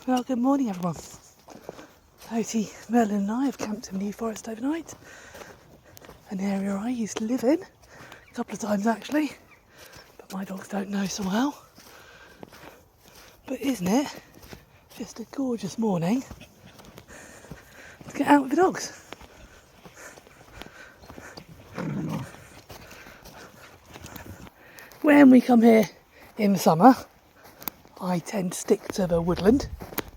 Well, good morning everyone. Oti, Merlin and I have camped in New Forest overnight. An area I used to live in, a couple of times actually, but my dogs don't know so well. But isn't it just a gorgeous morning to get out with the dogs? When we come here in the summer, I tend to stick to the woodland,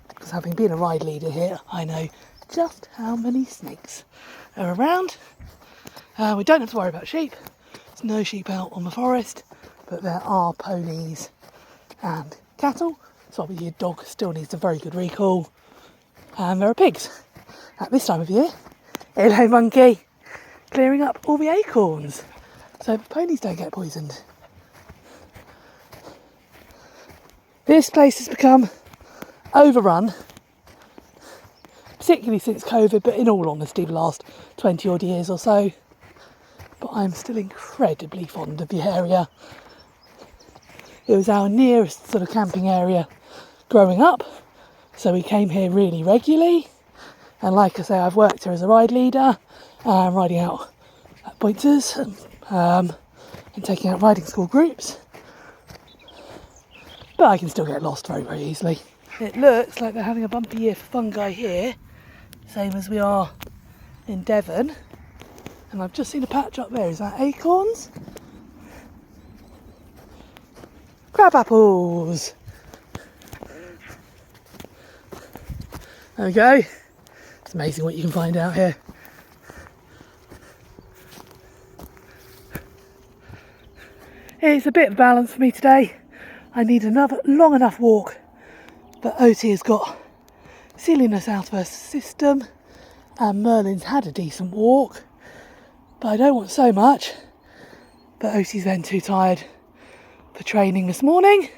because having been a ride leader here, I know just how many snakes are around. We don't have to worry about sheep. There's no sheep out on the forest, but there are ponies and cattle, so obviously your dog still needs a very good recall. And there are pigs at this time of year. Hello monkey, clearing up all the acorns so the ponies don't get poisoned. This place has become overrun, particularly since COVID, but in all honesty the last 20 odd years or so. But I'm still incredibly fond of the area. It was our nearest sort of camping area growing up, so we came here really regularly. And like I say, I've worked here as a ride leader, riding out at pointers and taking out riding school groups. But I can still get lost very, very easily. It looks like they're having a bumpy year for fungi here, same as we are in Devon. And I've just seen a patch up there. Is that acorns? Crab apples! There we go. It's amazing what you can find out here. It's a bit of balance for me today. I need another long enough walk that Oti has got silliness out of her system and Merlin's had a decent walk, but I don't want so much that Oti's then too tired for training this morning.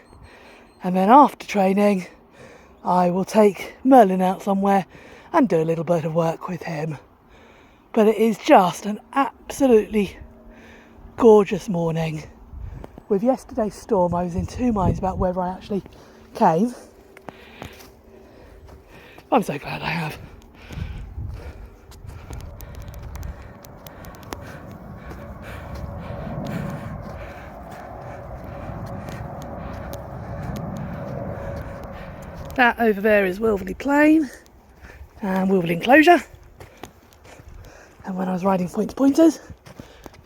And then after training I will take Merlin out somewhere and do a little bit of work with him. But it is just an absolutely gorgeous morning. With yesterday's storm, I was in two minds about whether I actually came. I'm so glad I have. That over there is Wilverley Plain and Wilverley Enclosure. And when I was riding pointers,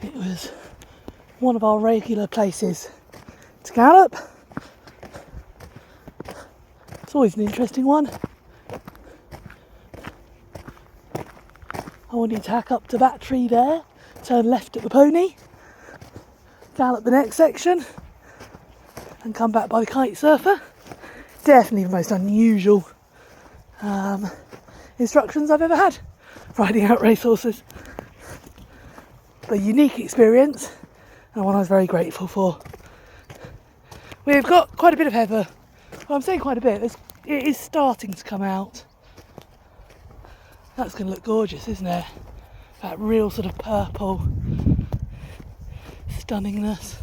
it was one of our regular places to gallop. It's always an interesting one. I wanted to hack up to that tree there, turn left at the pony, gallop the next section and come back by the kite surfer. Definitely the most unusual instructions I've ever had riding out racehorses. But a unique experience, and one I was very grateful for. We've got quite a bit of heather. Well, I'm saying quite a bit. It is starting to come out. That's going to look gorgeous, isn't it? That real sort of purple stunningness.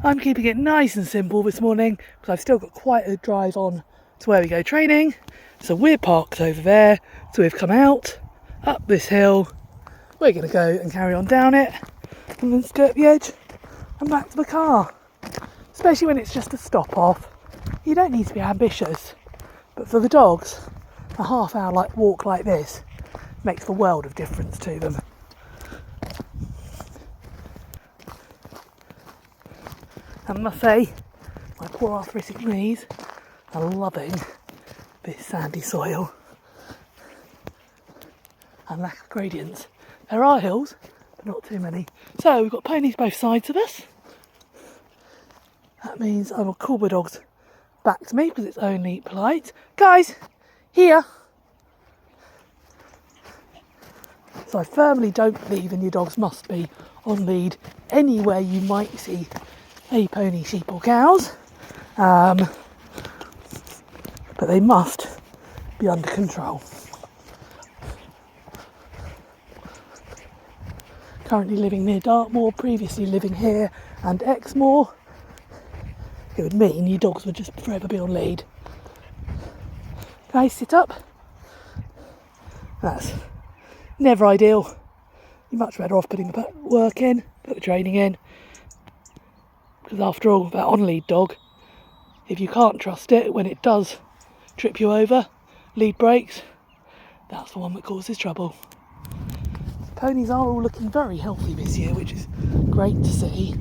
I'm keeping it nice and simple this morning because I've still got quite a drive on to where we go training. So we're parked over there. So we've come out, up this hill. We're going to go and carry on down it and then skirt the edge and back to the car. Especially when it's just a stop off. You don't need to be ambitious, but for the dogs, a half hour walk like this makes the world of difference to them. And I must say, my poor arthritic knees are loving this sandy soil and lack of gradients. There are hills, but not too many. So we've got ponies both sides of us. That means I will call the dogs back to me because it's only polite. Guys, here! So I firmly don't believe, and your dogs must be on lead anywhere you might see a pony, sheep or cows. But they must be under control. Currently living near Dartmoor, previously living here and Exmoor. It would mean your dogs would just forever be on lead. Guys, sit up. That's never ideal. You're much better off putting the work in, put the training in. Because after all, that on-lead dog, if you can't trust it when it does trip you over, lead breaks, that's the one that causes trouble. Ponies are all looking very healthy this year, which is great to see.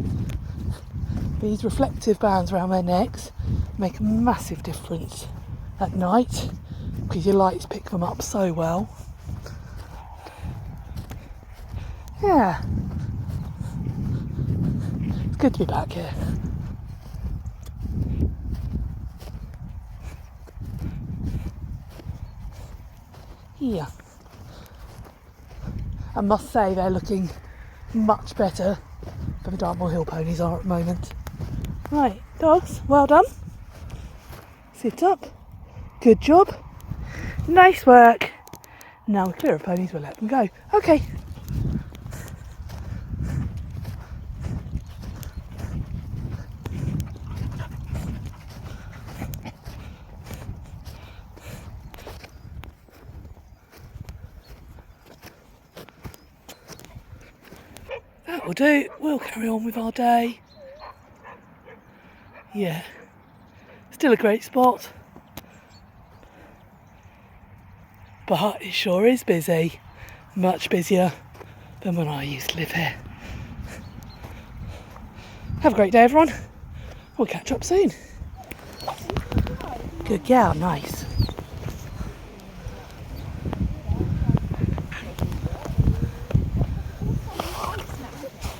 These reflective bands around their necks make a massive difference at night because your lights pick them up so well. Yeah, it's good to be back here. Yeah, I must say they're looking much better than the Dartmoor Hill ponies are at the moment. Right, dogs, well done. Sit up. Good job. Nice work. Now we're clear of ponies, we'll let them go. Okay. That will do. We'll carry on with our day. Yeah. Still a great spot. But it sure is busy. Much busier than when I used to live here. Have a great day, everyone. We'll catch up soon. Good gal, nice.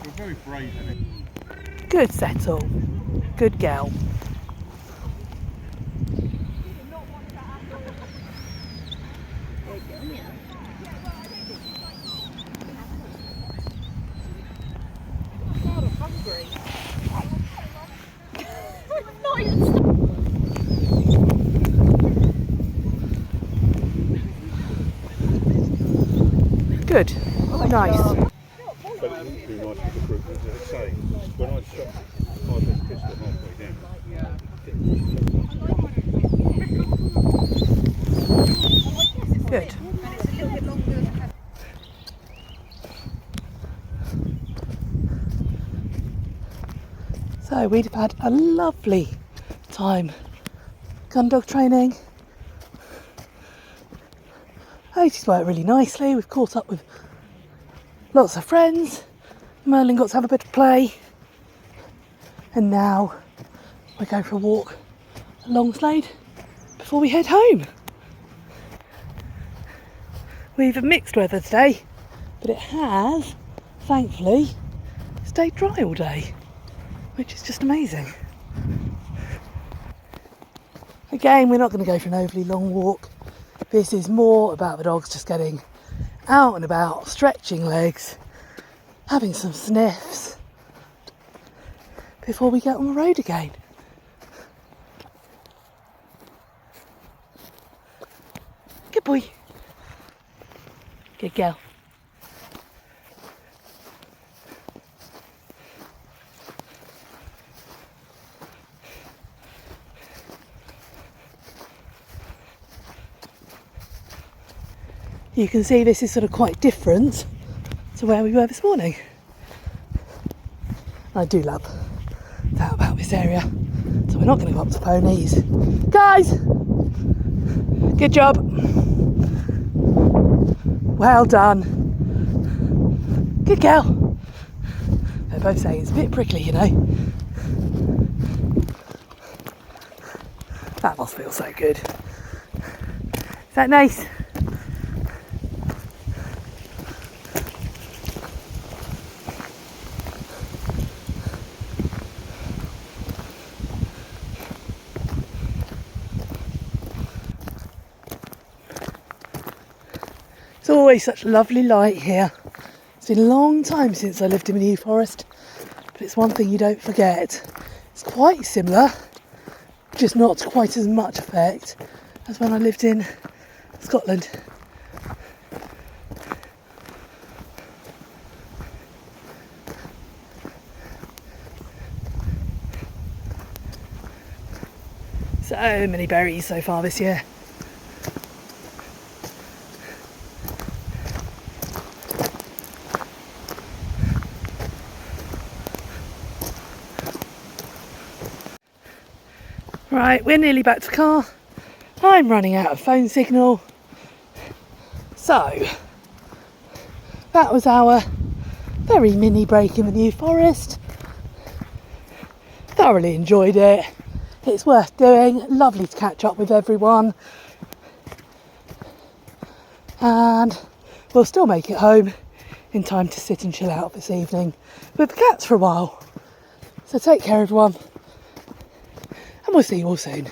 You're very brave in it. Good settle. Good gal. Good. Nice. But it wouldn't be nice for the group, as I say, when I shot my best pistol halfway down. Good. So we've had a lovely time gun dog training. Oti's worked really nicely. We've caught up with lots of friends. Merlin got to have a bit of play. And now we're going for a walk along Slade before we head home. We've had mixed weather today, but it has, thankfully, stayed dry all day, which is just amazing. Again, we're not going to go for an overly long walk. This is more about the dogs just getting out and about, stretching legs, having some sniffs before we get on the road again. Good boy. Good girl. You can see this is sort of quite different to where we were this morning. I do love that about this area. So we're not going to go up to ponies. Guys! Good job. Well done. Good girl. They're both saying it's a bit prickly, you know. That must feel so good. Is that nice? It's always such lovely light here. It's been a long time since I lived in the New Forest, but it's one thing you don't forget. It's quite similar, just not quite as much effect as when I lived in Scotland. So many berries so far this year. Right, we're nearly back to car. I'm running out of phone signal. So, that was our very mini break in the New Forest. Thoroughly enjoyed it. It's worth doing. Lovely to catch up with everyone. And we'll still make it home in time to sit and chill out this evening with the cats for a while. So take care everyone, and we'll see you all soon.